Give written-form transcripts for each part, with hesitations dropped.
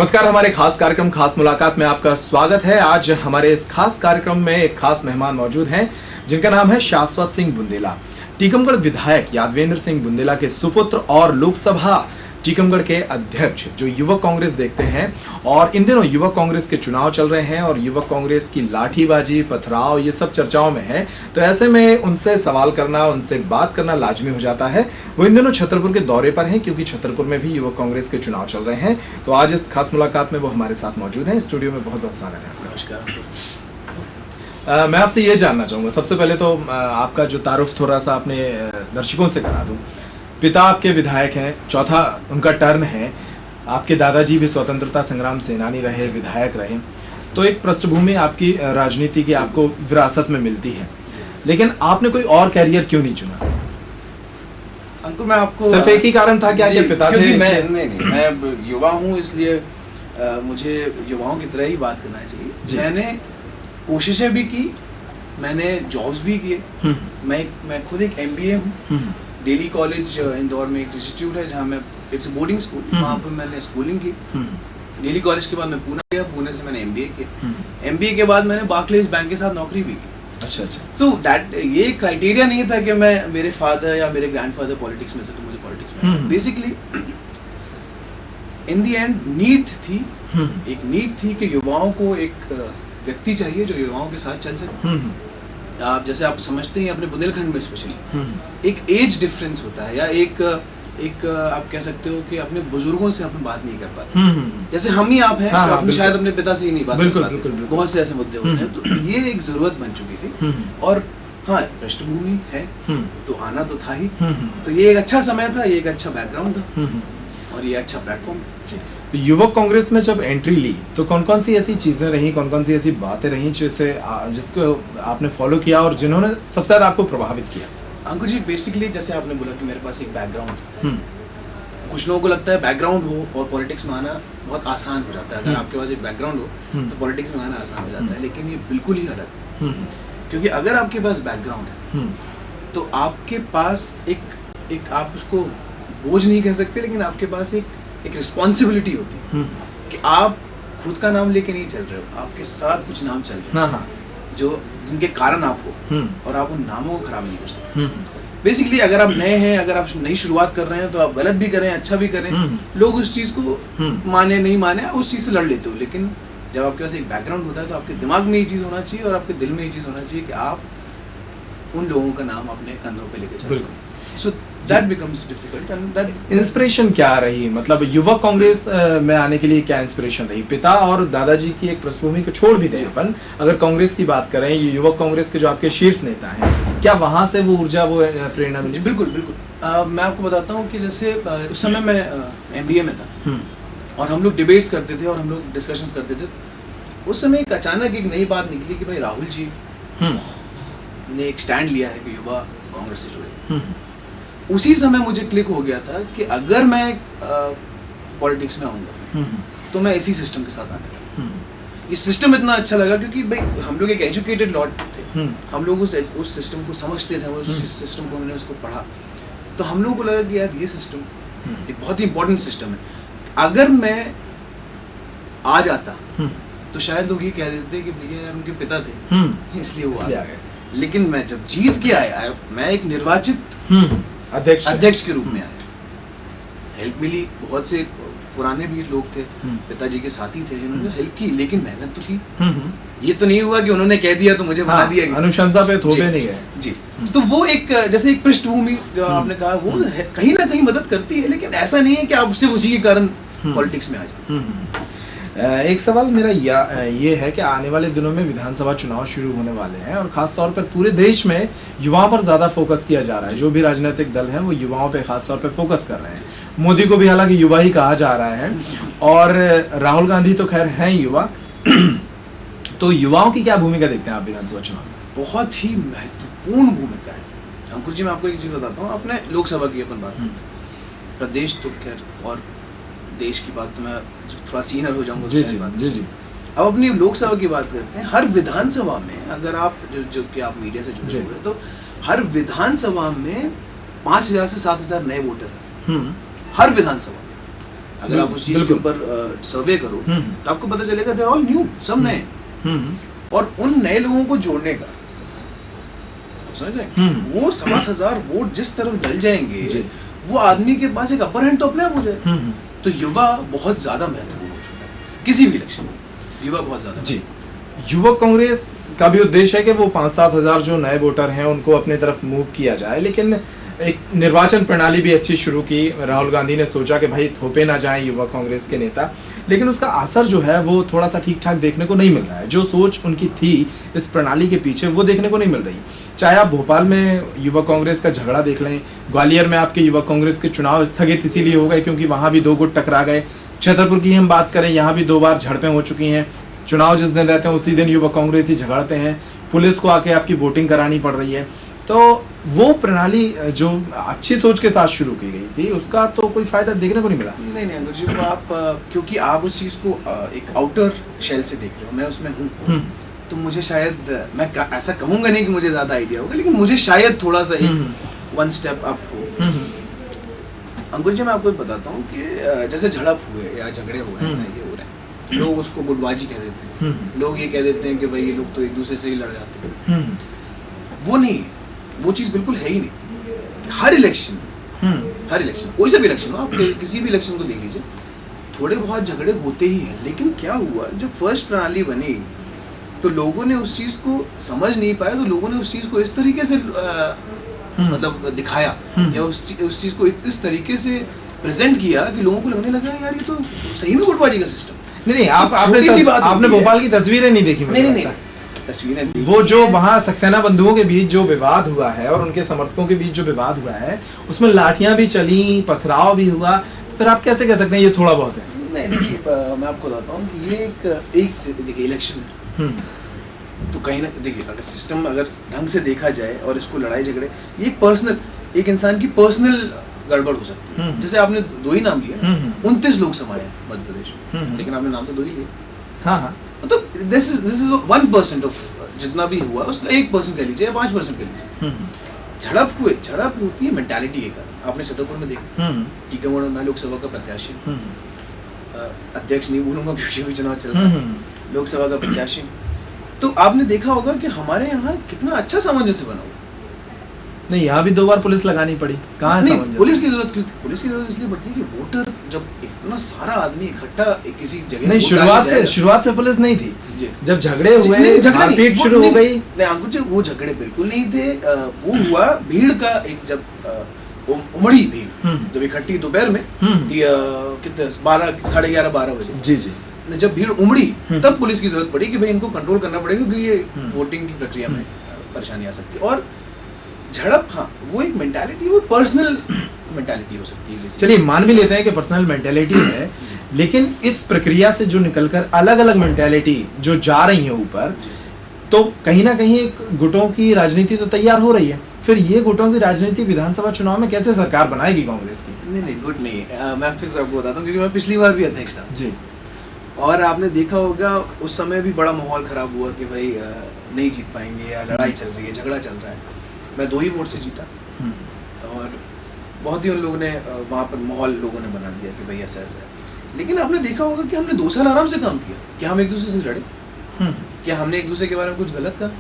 नमस्कार। हमारे खास कार्यक्रम खास मुलाकात में आपका स्वागत है। आज हमारे इस खास कार्यक्रम में एक खास मेहमान मौजूद हैं जिनका नाम है शाश्वत सिंह बुंदेला। टीकमगढ़ विधायक यादवेंद्र सिंह बुंदेला के सुपुत्र और लोकसभा टीकमगढ़ के अध्यक्ष जो युवक कांग्रेस देखते हैं। और इन दिनों युवक कांग्रेस के चुनाव चल रहे हैं और युवक कांग्रेस की लाठीबाजी, पथराव, ये सब चर्चाओं में है। तो ऐसे में उनसे सवाल करना, उनसे बात करना लाजमी हो जाता है। वो इन दिनों छतरपुर के दौरे पर हैं क्योंकि छतरपुर में भी युवक कांग्रेस के चुनाव चल रहे हैं। तो आज इस खास मुलाकात में वो हमारे साथ मौजूद हैं। स्टूडियो में बहुत बहुत स्वागत है आपका। नमस्कार। मैं आपसे ये जानना चाहूंगा, सबसे पहले तो आपका जो तारुफ थोड़ा सा अपने दर्शकों से करा दूं। पिता आपके विधायक हैं, चौथा उनका टर्न है। आपके दादाजी भी स्वतंत्रता संग्राम सेनानी रहे, विधायक रहे। तो एक पृष्ठभूमि आपकी राजनीति की आपको विरासत में मिलती है, लेकिन आपने कोई और कैरियर क्यों नहीं चुना? अंकुर, मैं आपको सिर्फ एक ही कारण था क्या कि पिता थे? मैं युवा हूँ, इसलिए मुझे युवाओं की तरह ही बात करना चाहिए। मैंने कोशिशें भी की, मैंने जॉब्स भी किए। मैं खुद एक MBA हूँ। डेली कॉलेज इंदौर में एक इंस्टीट्यूट है जहाँ मैं, इट्स बोर्डिंग स्कूल, वहाँ पर मैंने स्कूलिंग की। डेली कॉलेज के बाद मैं पुणे गया, पुणे से मैंने MBA किया। MBA के बाद मैंने बार्कलेज बैंक के साथ नौकरी भी की। अच्छा। सो दैट ये क्राइटेरिया नहीं था कि मैं, मेरे फादर या मेरे ग्रैंडफादर पॉलिटिक्स में थे तो मुझे पॉलिटिक्स में। Basically in the end need थी, एक नीड थी कि युवाओं को एक व्यक्ति चाहिए जो युवाओं के साथ चल सके। आप जैसे आप समझते हैं अपने बुंदेलखंड में स्पेशली एक एज डिफरेंस होता है, या एक आप कह सकते हो कि अपने बुजुर्गों से अपन बात नहीं कर पाते। जैसे हम ही आप हैं, तो अपने शायद अपने पिता से ही नहीं बात कर पाते। बहुत से ऐसे मुद्दे होते हैं। तो ये एक जरूरत बन चुकी थी। और हाँ, पृष्ठभूमि है तो आना तो था ही। तो ये एक अच्छा समय था, ये एक अच्छा बैकग्राउंड था और ये अच्छा प्लेटफॉर्म था। युवक कांग्रेस में जब एंट्री ली तो कौन कौन सी ऐसी चीजें रही, कौन कौन सी ऐसी बातें रही जिसको आपने फॉलो किया और जिन्होंने सबसे ज्यादा आपको प्रभावित किया? अंकुर जी, बेसिकली जैसे आपने बोला कि मेरे पास एक बैकग्राउंड था। कुछ लोगों को लगता है बैकग्राउंड हो और पॉलिटिक्स में आना बहुत आसान हो जाता है। अगर आपके पास एक बैकग्राउंड हो तो पॉलिटिक्स में आना आसान हो जाता है, लेकिन ये बिल्कुल ही अलग है। क्योंकि अगर आपके पास बैकग्राउंड है तो आपके पास एक आप उसको बोझ नहीं कह सकते, लेकिन आपके पास एक रिस्पॉन्सिबिलिटी होती है कि आप खुद का नाम लेके नहीं चल रहे हो, आपके साथ कुछ नाम चल रहे हैं जो जिनके कारण आप हो, और आप उन नामों को खराब नहीं कर सकते। बेसिकली अगर आप नए हैं, अगर आप नई शुरुआत कर रहे हैं, तो आप गलत भी करें, अच्छा भी करें, लोग उस चीज को माने नहीं माने, आप उस चीज से लड़ लेते हो। लेकिन जब आपके पास एक बैकग्राउंड होता है तो आपके दिमाग में ये चीज होना चाहिए और आपके दिल में ये चीज होना चाहिए कि आप उन लोगों का नाम अपने कंधों पे लेके चलते हो। सो that becomes difficult and that inspiration क्या रही, मतलब युवक कांग्रेस में आने के लिए क्या इंस्पिरेशन रही? पिता और दादाजी की एक पृष्ठभूमि को छोड़ भी दें अपन, अगर कांग्रेस की बात करें, ये युवक कांग्रेस के जो आपके शीर्ष नेता हैं, क्या वहां से वो ऊर्जा, वो प्रेरणा मिली? बिल्कुल। मैं आपको बताता हूँ कि जैसे उस समय मैं MBA में था और हम लोग डिबेट्स करते थे और हम लोग डिस्कशंस करते थे। उस समय एक अचानक एक नई बात निकली कि भाई राहुल जी ने एक स्टैंड लिया है कि युवा कांग्रेस से जुड़े। उसी समय मुझे क्लिक हो गया था कि अगर मैं पॉलिटिक्स में आऊँगा तो मैं इसी सिस्टम के साथ आने लगा। ये सिस्टम इतना अच्छा लगा क्योंकि भाई हम लोग एक एजुकेटेड लॉट थे, हम लोग उस सिस्टम को समझते थे, उस सिस्टम को हमने उसको पढ़ा। तो हम लोग को लगा कि यार ये सिस्टम एक बहुत ही इंपॉर्टेंट सिस्टम है। अगर मैं आ जाता तो शायद लोग ये कह देते कि भैया यार उनके पिता थे इसलिए वो आ गए। लेकिन मैं जब जीत के आया, मैं एक निर्वाचित अध्यक्ष के रूप में आया, हेल्प मिली। बहुत से पुराने भी लोग थे, पिताजी के साथी थे जिन्होंने हेल्प की, लेकिन मेहनत तो की। ये तो नहीं हुआ कि उन्होंने कह दिया तो मुझे बना दिया। अनुशंसा पे थोपे नहीं गए जी। तो वो एक जैसे एक पृष्ठभूमि जो आपने कहा, वो कहीं ना कहीं मदद करती है, लेकिन ऐसा नहीं है कि आप सिर्फ उसी के कारण पॉलिटिक्स में आ जाए। एक सवाल मेरा ये है कि आने वाले दिनों में विधानसभा चुनाव शुरू होने वाले हैं और खासतौर पर पूरे देश में युवाओं पर ज्यादा फोकस किया जा रहा है। जो भी राजनीतिक दल हैं वो युवाओं पे खासतौर पर फोकस कर रहे हैं। मोदी को भी हालांकि युवा ही कहा जा रहा है और राहुल गांधी तो खैर हैं युवा। तो युवाओं की क्या भूमिका देखते हैं आप विधानसभा चुनाव में? बहुत ही महत्वपूर्ण भूमिका है। अंकुर जी, मैं आपको एक चीज बताता हूँ। अपने लोकसभा की अपन बात करते हैं, प्रदेश तो खैर, और देश की बात तो मैं थोड़ा सीनियर हो जाऊंगा। जी। अब अपनी लोकसभा की बात करते हैं। हर विधानसभा में, अगर आप जो कि आप मीडिया से जुड़े हुए, तो हर विधानसभा में 5,000 से 7,000 नए वोटर हैं। हर विधानसभा। अगर आप उस चीज के ऊपर सर्वे करो तो आपको पता चलेगा दे आर ऑल न्यू, सब नए। और उन नए लोगों को जोड़ने का, आप समझ रहे हैं, वो 7,000 वोट जिस तरफ डल जाएंगे वो आदमी के पास एक अपर हैंड तो अपने आप हो जाए। तो युवा बहुत ज्यादा महत्वपूर्ण हो चुका है किसी भी इलेक्शन में, युवा बहुत ज्यादा। जी, युवक कांग्रेस का भी उद्देश्य है कि वो 5-7 हजार जो नए वोटर हैं उनको अपने तरफ मूव किया जाए, लेकिन एक निर्वाचन प्रणाली भी अच्छी शुरू की। राहुल गांधी ने सोचा कि भाई थोपे ना जाएं युवा कांग्रेस के नेता, लेकिन उसका असर जो है वो थोड़ा सा ठीक ठाक देखने को नहीं मिल रहा है। जो सोच उनकी थी इस प्रणाली के पीछे वो देखने को नहीं मिल रही। चाहे आप भोपाल में युवा कांग्रेस का झगड़ा देख लें, ग्वालियर में आपके युवा कांग्रेस के चुनाव स्थगित इसीलिए हो गए क्योंकि वहां भी 2 गुट टकरा गए। छतरपुर की हम बात करें, यहाँ भी 2 बार झड़पें हो चुकी हैं। चुनाव जिस दिन रहते हैं उसी दिन युवा कांग्रेस ही झगड़ते हैं, पुलिस को आके आपकी वोटिंग करानी पड़ रही है। तो वो प्रणाली जो अच्छी सोच के साथ शुरू की गई थी उसका तो कोई फायदा देखने को नहीं मिला। नहीं अंकुर जी, आप क्योंकि आप उस चीज को एक आउटर शेल से देख रहे हो, मैं उसमें हूँ, तो मुझे शायद मैं ऐसा कहूंगा नहीं कि मुझे ज्यादा आइडिया होगा, लेकिन मुझे शायद थोड़ा सा एक 1 स्टेप अप हो। अंकुर जी, मैं आपको बताता हूँ कि जैसे झड़प हुए या झगड़े हुए हैं, ये हो रहे हैं, लोग उसको गुटबाजी कह देते हैं, लोग ये कह देते हैं कि भाई ये लोग तो एक दूसरे से ही लड़ जाते हैं। वो नहीं, वो चीज बिल्कुल है ही नहीं। हर इलेक्शन कोई सा भी इलेक्शन हो, आप किसी भी इलेक्शन को देख लीजिए, थोड़े बहुत झगड़े होते ही हैं। लेकिन क्या हुआ, जब फर्स्ट प्रणाली बनी तो लोगों ने उस चीज को समझ नहीं पाया, तो लोगों ने उस चीज को इस तरीके से मतलब दिखाया या उस चीज को इस तरीके से प्रेजेंट किया कि लोगों को लगने लगा यार ये तो सही में गुटबाजी का सिस्टम। नहीं, आपने भोपाल की तस्वीरें नहीं देखी? नहीं, तस्वीरें वो जो वहाँ सक्सेना बंधुओं के बीच जो विवाद हुआ है और उनके समर्थकों के बीच जो विवाद हुआ है उसमें लाठियां भी चली, पथराव भी हुआ, तो फिर आप कैसे कह सकते हैं ये थोड़ा बहुत है? नहीं, देखिए मैं आपको बताता हूँ कि ये एक देखिए इलेक्शन है, तो कहीं ना देखिए अगर सिस्टम अगर ढंग से देखा जाए और इसको लड़ाई झगड़े, ये पर्सनल, एक इंसान की पर्सनल गड़बड़ हो सकती है। जैसे आपने 2 ही नाम लिए, 29 लोग समाये मध्य प्रदेश में, लेकिन आपने नाम तो 2 ही लिए। हाँ, मतलब दिस इज 1% ऑफ जितना भी हुआ उसका 1% कह लीजिए या 5% कह लीजिए। झड़प होती है मेंटालिटी के कारण। आपने छतरपुर में देखा, टीकमगढ़ में मैं लोकसभा का प्रत्याशी, अध्यक्ष नहीं बोलूंगा क्योंकि अभी चुनाव चल रहा है, लोकसभा का प्रत्याशी। तो आपने देखा होगा कि हमारे यहाँ कितना अच्छा सामंजस्य बना हुआ। नहीं, यहाँ भी 2 बार पुलिस लगानी पड़ी, कहाँ है सामंजस्य? पुलिस की जरूरत क्यों? पुलिस की जरूरत इसलिए पड़ती है कि वोटर जब इतना सारा आदमी इकट्ठा किसी जगह नहीं, शुरुआत से पुलिस नहीं थी। जब झगड़े हुए, मारपीट शुरू हो गई। नहीं अंकुर जी, वो झगड़े बिल्कुल नहीं थे। वो हुआ भीड़ का एक, जब उमड़ी भीड़ जब इकट्ठी दोपहर में कितने 11:30-12 बजे, जी जब भीड़ उमड़ी तब पुलिस की जरूरत पड़ी कि भाई इनको कंट्रोल करना पड़ेगा क्योंकि ये वोटिंग की प्रक्रिया में परेशानी आ सकती है। और झड़प, हाँ, वो एक मेंटालिटी, वो पर्सनल मेंटालिटी हो सकती है। चलिए मान भी लेते हैं कि पर्सनल मेंटालिटी है, लेकिन इस प्रक्रिया से जो निकलकर अलग अलग मेंटालिटी जो जा रही है ऊपर, तो कहीं ना कहीं एक गुटों की राजनीति तो तैयार हो रही है। फिर ये गुटों की राजनीति विधानसभा चुनाव में कैसे सरकार बनाएगी कांग्रेस की? नहीं, गुट नहीं। मैं फिर से आपको बताता हूँ क्योंकि मैं पिछली बार भी अध्यक्ष था जी, और आपने देखा होगा उस समय भी बड़ा माहौल खराब हुआ कि भाई नहीं जीत पाएंगे या लड़ाई चल रही है, झगड़ा चल रहा है। मैं 2 ही वोट से जीता और बहुत ही उन लोगों ने वहाँ पर माहौल लोगों ने बना दिया कि भाई ऐसा ऐसा है। लेकिन आपने देखा होगा कि हमने 2 साल आराम से काम किया। क्या हम एक दूसरे से लड़े? क्या हमने एक दूसरे के बारे में कुछ गलत कहा?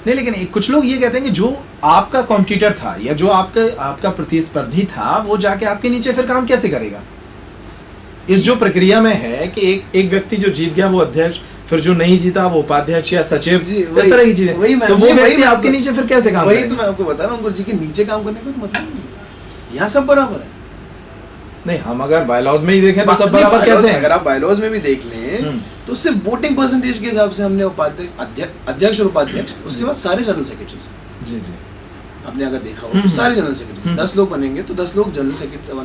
नहीं, लेकिन कुछ लोग ये कहते हैं कि जो आपका कॉम्पिटिटर था या जो आपका प्रतिस्पर्धी था वो जाके आपके नीचे फिर काम कैसे करेगा? इस जो प्रक्रिया में है कि एक व्यक्ति जो जीत गया वो अध्यक्ष, फिर जो नहीं जीता वो उपाध्यक्ष या सचिव, इस तरह की चीजें, तो वो व्यक्ति आपके नीचे फिर कैसे काम करेगा? वही तो मैं आपको बता रहा हूँ जी, के नीचे काम करने का तो मतलब नहीं। यहाँ सब बराबर है। नहीं, हम अगर बायलॉज में ही देखें तो सब बराबर कैसे हैं? अगर आप बायलॉज में भी देख लें तो सिर्फ वोटिंग परसेंटेज के हिसाब से हमने अध्यक्ष और उपाध्यक्ष, उसके बाद सारे जनरल सेक्रेटरीज। जी, आपने अगर देखा हो तो सारे जनरल सेक्रेटरीज 10 लोग बनेंगे तो 10 लोग जनरल सेक्रेटरी,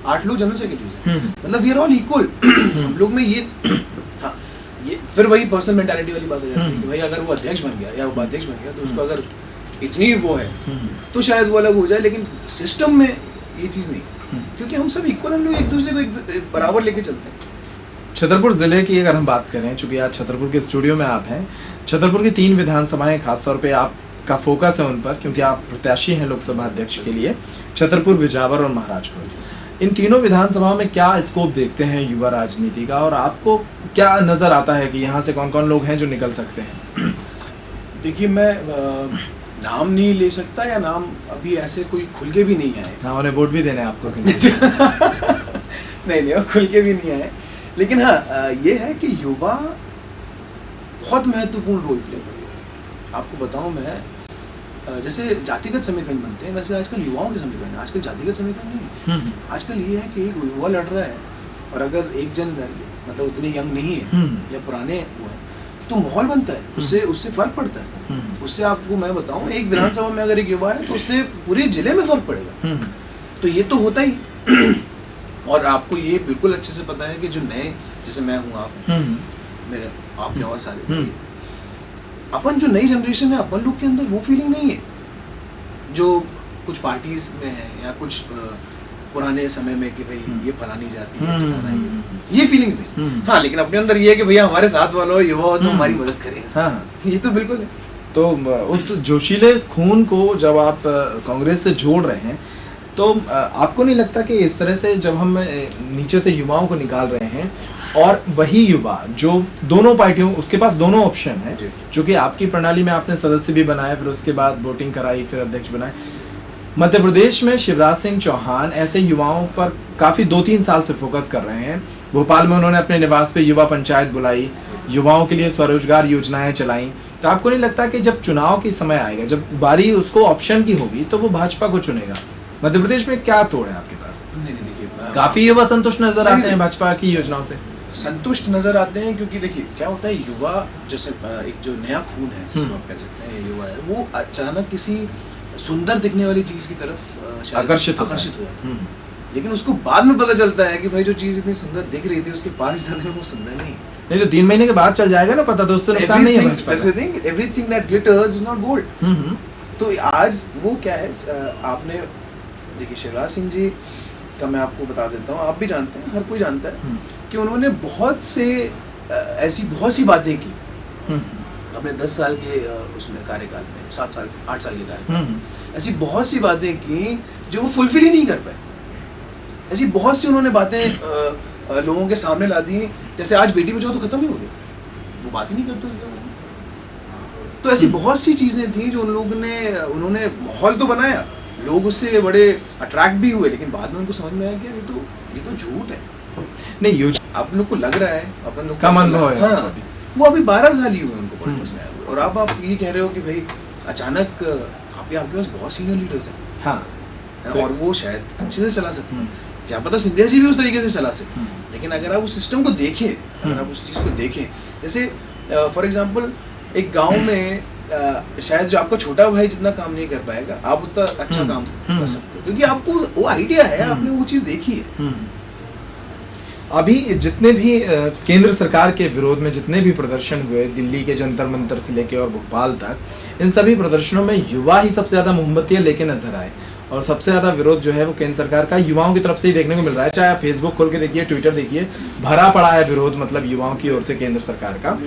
8 लोग जनरल सेक्रेटरीज हैं। मतलब वी आर ऑल इक्वल। हम लोग में ये, हाँ, ये फिर वही पर्सनल मेंटालिटी वाली बात हो जाती है कि भाई अगर वो अध्यक्ष बन गया या उपाध्यक्ष बन गया तो उसको अगर इतनी वो है तो शायद वो अलग हो जाए, लेकिन सिस्टम में ये चीज़ नहीं, क्योंकि हम सब इक्वल, हम लोग एक दूसरे को एक बराबर लेके चलते हैं। छतरपुर जिले की अगर हम बात करें, चूंकि आज छतरपुर के स्टूडियो में आप हैं, छतरपुर की 3 विधानसभाएं खासतौर पे आपका फोकस है उन पर, क्योंकि आप प्रत्याशी हैं लोकसभा अध्यक्ष के लिए, छतरपुर, बिजावर और महाराजपुर। इन तीनों विधानसभाओं में क्या स्कोप देखते हैं युवा राजनीति का, और आपको क्या नजर आता है कि यहाँ से कौन कौन लोग हैं जो निकल सकते हैं? देखिए, मैं नाम नहीं ले सकता, या नाम अभी ऐसे कोई खुल के भी नहीं आए। हाँ, उन्हें वोट भी देने हैं आपको कि नहीं, वो खुल के भी नहीं आए, लेकिन हाँ ये है कि युवा बहुत महत्वपूर्ण रोल प्ले कर रही है। आपको बताऊं मैं, जैसे जातिगत समीकरण बनते हैं, वैसे आजकल युवाओं के समीकरण है, आजकल जातिगत समीकरण नहीं है। आजकल ये है कि एक युवा लड़ रहा है, और अगर एक जन मतलब उतने यंग नहीं है या पुराने वो है, तो माहौल बनता है, उससे फर्क पड़ता है। उससे आपको मैं बताऊं, एक विधानसभा में अगर एक युवा है तो उससे पूरे जिले में फर्क पड़ेगा। तो ये तो होता ही और आपको ये बिल्कुल अच्छे से पता है कि जो नए, जैसे मैं हूँ, आप मेरे आपने और सारे, अपन जो नई जनरेशन है, अपन लोग के अंदर वो फीलिंग नहीं है जो कुछ पार्टीज में है, या कुछ पुराने समय में कि भाई ये फलानी जाती है, ठिकाना ये फीलिंग्स नहीं। हाँ, लेकिन अपने अंदर ये है कि भैया हमारे साथ वालों युवा हो तो हमारी मदद करेगा। हाँ, ये तो बिल्कुल है। तो उस जोशीले खून को जब आप कांग्रेस से जोड़ रहे हैं, तो आपको नहीं लगता कि इस तरह से जब हम नीचे से युवाओं को निकाल रहे हैं, और वही युवा जो दोनों पार्टियों, उसके पास दोनों ऑप्शन है, जो कि आपकी प्रणाली में आपने सदस्य भी बनाए, फिर उसके बाद वोटिंग कराई, फिर अध्यक्ष बनाए। मध्य प्रदेश में शिवराज सिंह चौहान ऐसे युवाओं पर काफी 2-3 साल से फोकस कर रहे हैं। भोपाल में उन्होंने अपने निवास पे युवा पंचायत बुलाई, युवाओं के लिए स्वरोजगार योजनाएं चलाई। तो आपको नहीं लगता कि जब चुनाव की समय आएगा, जब बारी उसको ऑप्शन की होगी, तो वो भाजपा को चुनेगा? मध्य प्रदेश में क्या तोड़ है आपके पास? नहीं, देखिए, काफी युवा संतुष्ट नजर आते हैं भाजपा की योजनाओं से। संतुष्ट नजर आते हैं क्योंकि देखिए क्या होता है, युवा जैसे एक जो नया खून है, जिसको आप कह सकते हैं युवा है, वो अचानक किसी सुंदर दिखने वाली चीज की तरफ आकर्षित हो जाता है। लेकिन उसको बाद में पता चलता है कि भाई जो चीज इतनी सुंदर दिख रही थी, उसके पास जाने में वो सुंदर नहीं तो 3 महीने के बाद चल जाएगा ना पता, तो उससे नुकसान नहीं है। जैसे think everything that glitters is not gold. तो आज वो क्या है, आपने देखिए शिवराज सिंह जी का मैं आपको बता देता हूँ, आप भी जानते हैं, हर कोई जानता है कि उन्होंने बहुत से ऐसी बहुत सी बातें की अपने 10 साल के उसमें कार्यकाल में, 7 साल 8 साल के कार्यकाल में, ऐसी बहुत सी बातें की जो वो फुलफिल ही नहीं कर पाए। ऐसी बहुत सी उन्होंने बातें लोगों के सामने ला दी, जैसे आज बेटी बचाओ तो खत्म ही हो गया, वो बात ही नहीं करते थे। तो ऐसी बहुत सी चीजें थी जो उन्होंने माहौल तो बनाया, लोग उससे बड़े अट्रैक्ट भी हुए, लेकिन बाद में उनको समझ में आया कि ये तो झूठ है। नहीं, आप लोग को लग रहा है, अपन लोग का अनुभव है। हाँ, वो अभी 12 साल ही हुए उनको पॉलिटिक्स में आए हुए, और अब आप ये कह रहे हो कि भाई अचानक आपके पास बहुत सीनियर लीडर्स हैं। हाँ, और वो शायद अच्छे से चला सकते हैं, क्या पता सिंधिया जी भी उस तरीके से चला सकते हैं। लेकिन अगर आप उस सिस्टम को देखें, अगर आप उस चीज़ को देखें, जैसे फॉर एग्जांपल एक गांव में शायद जो आपका छोटा भाई जितना काम नहीं कर पाएगा, आप उतना अच्छा काम कर सकते हो, क्योंकि आपको वो आइडिया है, आपने वो चीज़ देखी है। अभी जितने भी केंद्र सरकार के विरोध में जितने भी प्रदर्शन हुए, दिल्ली के जंतर मंतर से लेके और भोपाल तक, इन सभी प्रदर्शनों में युवा ही सबसे ज्यादा मोमबत्तियां लेके नजर आए, और सबसे ज्यादा विरोध जो है वो केंद्र सरकार का युवाओं की तरफ से ही देखने को मिल रहा है। चाहे आप फेसबुक खोल के देखिए, ट्विटर देखिए, भरा पड़ा है विरोध, मतलब युवाओं की ओर से केंद्र सरकार का।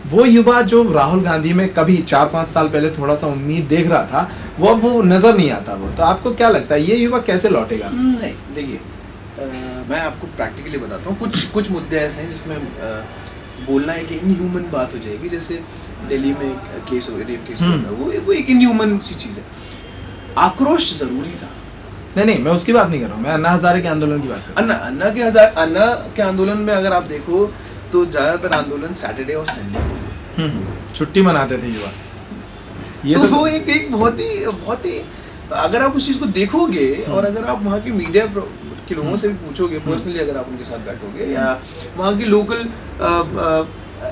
वो युवा जो राहुल गांधी में कभी 4-5 साल पहले थोड़ा सा उम्मीद देख रहा था, वो अब वो नजर नहीं आता। वो तो आपको क्या लगता है, ये युवा कैसे लौटेगा? नहीं, देखिए मैं आपको प्रैक्टिकली बताता हूँ, कुछ मुद्दे ऐसे हैं जिसमें बोलना है कि इनह्यूमन बात हो जाएगी। जैसे दिल्ली में एक केस हो गया, रेप केस हुआ था, वो एक इनह्यूमन सी चीज़ है। आक्रोश जरूरी था। नहीं, मैं उसकी बात नहीं कर रहा हूँ, मैं अन्ना हजारे के आंदोलन की बात कर रहा हूँ। अन्ना के आंदोलन में अगर आप देखो तो ज्यादातर आंदोलन सैटरडे और संडे को छुट्टी मनाते थे युवा। ये तो वो एक बहुत ही अगर आप उस चीज को देखोगे, और अगर आप वहाँ के मीडिया के लोगों से भी पूछोगे पर्सनली, अगर आप उनके साथ बैठोगे, या वहाँ की लोकल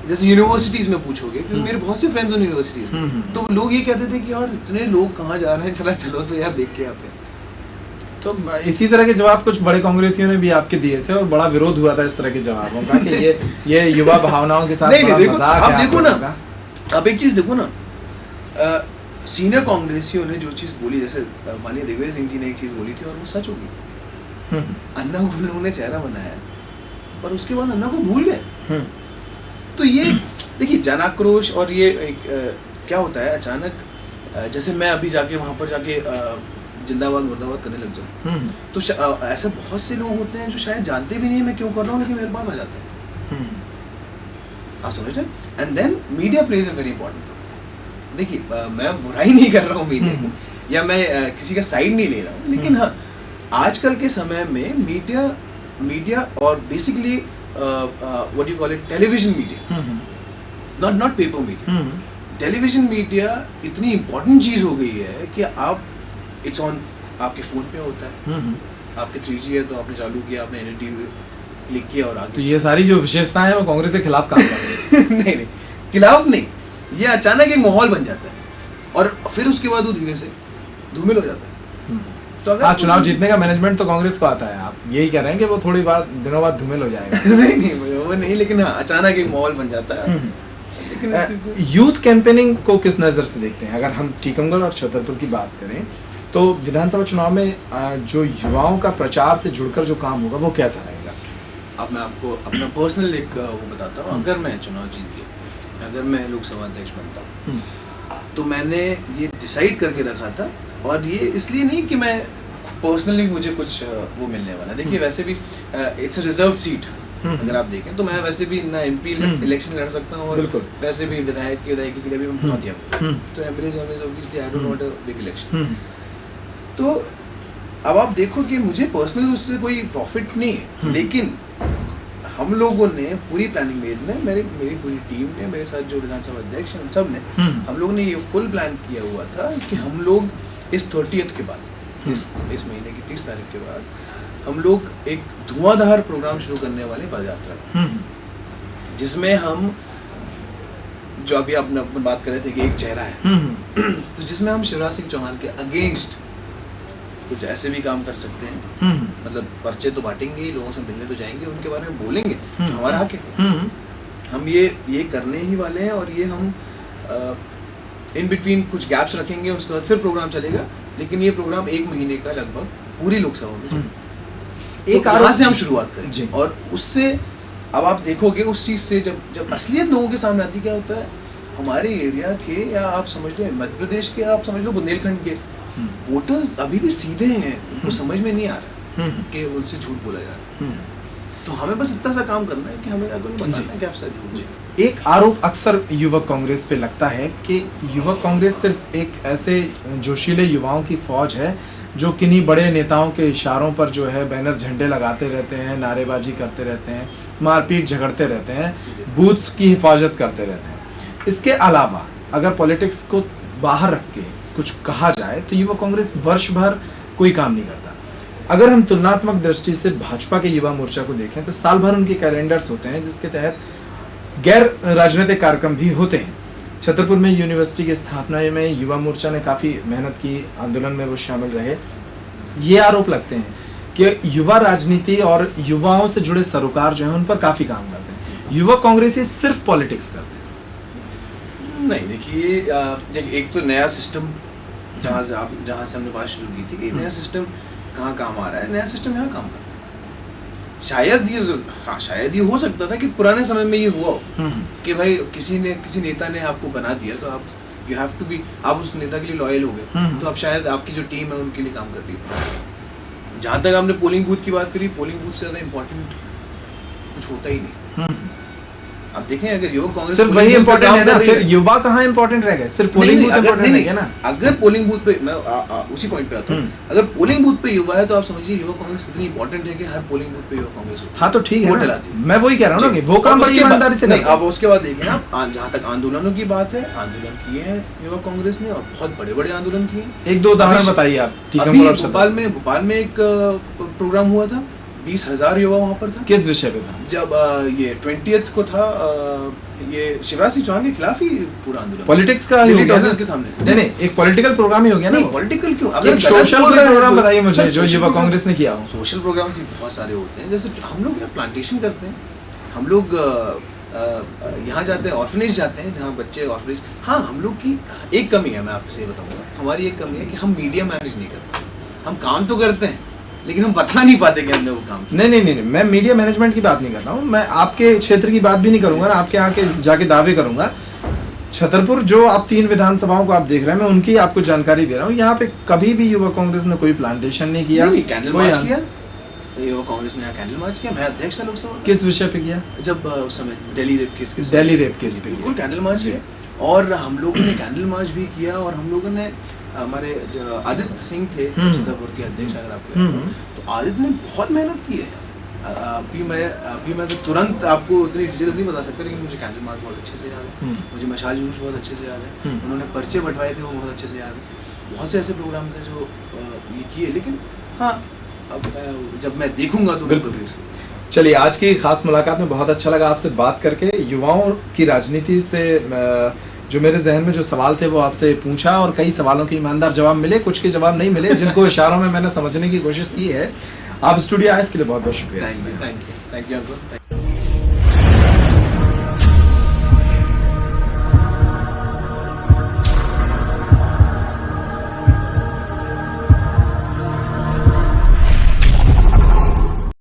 जैसे यूनिवर्सिटीज में पूछोगे, क्योंकि मेरे बहुत से फ्रेंड्स हैं यूनिवर्सिटीज में, तो लोग ये कहते थे कि यार इतने लोग कहाँ जा रहे हैं, चलो तो यार देख के आते हैं। तो इसी तरह के जवाब कुछ बड़े कांग्रेसियों ने भी आपके दिए थे, और बड़ा विरोध हुआ था इस तरह के जवाबों का कि ये युवा भावनाओं के साथ देखो, आप देखो ना, आप एक चीज देखो ना, सीनियर कांग्रेसियों ने जो चीज बोली, जैसे माननीय दिग्विजय सिंह जी ने एक चीज बोली थी और वो सच होगी। अन्ना को लोगों ने चेहरा बनाया, और उसके बाद अन्ना को भूल गए। तो ये देखिए जन आक्रोश, और ये क्या होता है अचानक, जैसे मैं अभी जाके वहाँ पर जाके जिंदाबाद मुर्दाबाद करने लग जाऊँ। तो ऐसे बहुत से लोग होते हैं जो शायद जानते भी नहीं है मैं क्यों कर रहा हूँ, लेकिन मेरे पास आ जाते हैं। आप समझ रहे हैं? And then media plays a very important. देखिए मैं बुराई नहीं कर रहा हूँ मीडिया की, या मैं किसी का साइड नहीं ले रहा हूँ, लेकिन हाँ आजकल के समय में मीडिया और basically what you call it television media, not paper media, television media इतनी इम्पोर्टेंट चीज़ हो गई है कि आप इट्स ऑन, आपके फ़ोन पे होता है, आपके 3G है तो आपने चालू किया, आपने NDTV क्लिक किया और आगे। तो ये सारी जो विशेषताएं हैं वो कांग्रेस के खिलाफ काम कर रही है। नहीं खिलाफ नहीं, ये अचानक एक माहौल बन जाता है और फिर उसके बाद वो धीरे से धूमिल हो जाता है। तो अगर हाँ, चुनाव जीतने का मैनेजमेंट तो कांग्रेस को आता है, आप यही कह रहे हैं कि वो थोड़ी दिनों बाद धूमिल हो जाएगा। नहीं वो नहीं, लेकिन हाँ अचानक एक माहौल बन जाता है। लेकिन इस चीज़ से यूथ कैंपेनिंग को किस नज़र से देखते हैं? अगर हम टीकमगढ़ और छतरपुर की बात करें तो विधानसभा चुनाव में जो युवाओं का प्रचार से जुड़कर जो काम होगा वो कैसा रहेगा? अब मैं आपको अपना पर्सनल एक वो बताता हूँ। अगर मैं चुनाव जीत गया, अगर मैं लोकसभा अध्यक्ष बनता हूँ, तो मैंने ये डिसाइड करके रखा था, और ये इसलिए नहीं कि मैं पर्सनली मुझे कुछ वो मिलने वाला। देखिए वैसे भी इट्स अ रिजर्व सीट, अगर आप देखें तो मैं वैसे भी ना MP इलेक्शन लड़ सकता हूँ, और वैसे भी विधायकी के लिए भी मैं पहुँच गया, तो average obviously I don't want a big election. तो अब आप देखो कि मुझे पर्सनली उससे कोई प्रॉफिट नहीं है, लेकिन हम लोगों ने पूरी प्लानिंग में मेरी पूरी टीम ने, मेरे साथ जो विधानसभा अध्यक्ष हैं सब ने, हम लोगों ने ये फुल प्लान किया हुआ था कि हम लोग इस 30th के बाद, इस महीने की 30 तारीख के बाद हम लोग एक धुआंधार प्रोग्राम शुरू करने वाले पद यात्रा, जिसमें हम जो अभी आप बात कर रहे थे कि एक चेहरा है, तो जिसमें हम शिवराज सिंह चौहान के अगेंस्ट कुछ ऐसे भी काम कर सकते हैं। मतलब पर्चे तो बांटेंगे, लोगों से मिलने तो जाएंगे, उनके बारे में बोलेंगे जो हमारा हक है। हम ये करने ही वाले हैं, और ये हम इन बिटवीन कुछ गैप्स रखेंगे, उसके बाद फिर प्रोग्राम चलेगा, लेकिन ये प्रोग्राम 1 महीने का लगभग पूरी लोकसभा में चलेगा। एक यहाँ से हम शुरुआत करेंगे, और उससे अब आप देखोगे उस चीज़ से जब असलियत लोगों के सामने आती, क्या होता है हमारे एरिया के, या आप समझ लो मध्य प्रदेश के, आप समझ लो बुंदेलखंड के वोटर्स अभी भी सीधे हैं, उनको समझ में नहीं आ रहा कि उनसे झूठ बोला जा रहा है। तो हमें बस इतना सा काम करना है कि हमें आगे उन्हें बताना है कि आप सच झूठ। एक आरोप अक्सर युवक कांग्रेस पे लगता है कि युवक कांग्रेस सिर्फ एक ऐसे जोशीले युवाओं की फौज है जो किन्हीं बड़े नेताओं के इशारों पर जो है बैनर झंडे लगाते रहते हैं, नारेबाजी करते रहते हैं, मारपीट झगड़ते रहते हैं, बूथ्स की हिफाजत करते रहते हैं। इसके अलावा अगर पॉलिटिक्स को बाहर रख के कुछ कहा जाए तो युवा कांग्रेस वर्ष भर कोई काम नहीं करता। अगर हम तुलनात्मक दृष्टि से भाजपा के युवा मोर्चा को देखें तो साल भर उनके कैलेंडर्स होते हैं, जिसके तहत गैर राजनीतिक कार्यक्रम भी होते हैं। छतरपुर में यूनिवर्सिटी की स्थापना में युवा मोर्चा ने काफ़ी मेहनत की, आंदोलन में वो शामिल रहे। ये आरोप लगते हैं कि युवा राजनीति और युवाओं से जुड़े सरोकार जो हैं उन पर काफ़ी काम करते हैं। युवा कांग्रेसी सिर्फ पॉलिटिक्स करते हैं। नहीं, देखिए एक तो नया सिस्टम जहाँ से हमने बात शुरू की थी कि नया सिस्टम कहाँ काम आ रहा है, नया सिस्टम यहाँ काम आ रहा है। शायद ये हो सकता था कि पुराने समय में ये हुआ हो कि भाई किसी नेता ने आपको बना दिया, तो आप यू हैव टू बी, आप उस नेता के लिए लॉयल हो गए, तो अब शायद आपकी जो टीम है उनके लिए काम कर रही है। जहाँ तक आपने पोलिंग बूथ की बात करी, पोलिंग बूथ से ज़्यादा इम्पोर्टेंट कुछ होता ही नहीं। आप देखें अगर युवा कांग्रेस सिर्फ वही इम्पोर्टेंट है ना, फिर युवा कहाँ इम्पोर्टेंट रह गए? सिर्फ पोलिंग बूथ इम्पोर्टेंट है ना? अगर पोलिंग बूथ पे, मैं उसी पॉइंट पे आता हूँ, अगर पोलिंग बूथ पे युवा है तो आप समझिए युवा कांग्रेस कितनी इंपॉर्टेंट है कि हर पोलिंग बूथ पे युवा कांग्रेस होती है। हाँ तो ठीक है, वो डलाती है। मैं वही कह रहा हूँ ना कि वो काम बड़ी ईमानदारी से नहीं। अब उसके बाद देखिए आप, जहाँ तक आंदोलनों की बात है, आंदोलन किए हैं युवा कांग्रेस ने, और बहुत बड़े बड़े आंदोलन किए। एक दो उदाहरण बताइए आप। अभी भोपाल में एक प्रोग्राम हुआ था, 20,000 युवा वहाँ पर था। किस विषय पे था? जब ये 20th को था, ये शिवराज सिंह चौहान के खिलाफ ही पूरा आंदोलन, पॉलिटिक्स का ही हो गया ना के सामने। नहीं, एक पॉलिटिकल प्रोग्राम ही हो गया ना। पॉलिटिकल क्यों? अगर सोशल प्रोग्राम बताइए मुझे जो युवा कांग्रेस ने किया हो। सोशल प्रोग्राम बहुत सारे होते हैं, जैसे हम लोग प्लांटेशन करते हैं, हम लोग यहाँ जाते हैं, ऑर्फनेज जाते हैं, जहाँ बच्चे ऑर्फनेज। हाँ, हम लोग की एक कमी है, मैं आपसे ये बताऊँगा, हमारी एक कमी है कि हम मीडिया मैनेज नहीं करते। हम काम तो करते हैं लेकिन हम बता नहीं पाते कि हमने वो काम किया। नहीं, मैं मीडिया मैनेजमेंट की बात नहीं कर रहा हूँ। मैं आपके क्षेत्र की बात भी नहीं करूंगा ना, आपके यहाँ के जाके दावे करूंगा। छतरपुर जो आप 3 विधानसभाओं को आप देख रहे हैं, मैं उनकी आपको जानकारी दे रहा हूँ। यहाँ पे कभी भी युवा कांग्रेस ने कोई प्लांटेशन नहीं किया, नहीं, कैंडल कोई मार्च किया, युवा कांग्रेस ने यहाँ कैंडल मार्च किया। मैं अध्यक्ष था लोकसभा का। किस विषय पे किया? जब उस समय दिल्ली रेप केस के दिल्ली रेप केस पे बिल्कुल कैंडल मार्च किया, और हम लोगों ने कैंडल मार्च भी किया, और हम लोगों ने हमारे जो आदित्य सिंह थे छतरपुर के अध्यक्ष, अगर आपको याद हो, तो आदित्य ने बहुत मेहनत की है। अभी मैं तो तुरंत आपको उतनी डिटेल नहीं बता सकता, लेकिन मुझे कैंडल मार्च बहुत अच्छे से याद है, मुझे मशाल जुलूस बहुत अच्छे से याद है, उन्होंने पर्चे बंटवाए थे वो बहुत अच्छे से याद है। बहुत से ऐसे प्रोग्राम्स हैं जो ये किए, लेकिन हाँ अब जब मैं देखूंगा तो बिल्कुल भी। चलिए, आज की खास मुलाकात में बहुत अच्छा लगा आपसे बात करके। युवाओं की राजनीति से जो मेरे जहन में जो सवाल थे वो आपसे पूछा, और कई सवालों के ईमानदार जवाब मिले, कुछ के जवाब नहीं मिले, जिनको इशारों में मैंने समझने की कोशिश की है। आप स्टूडियो आए इसके लिए बहुत बहुत शुक्रिया। Thank you.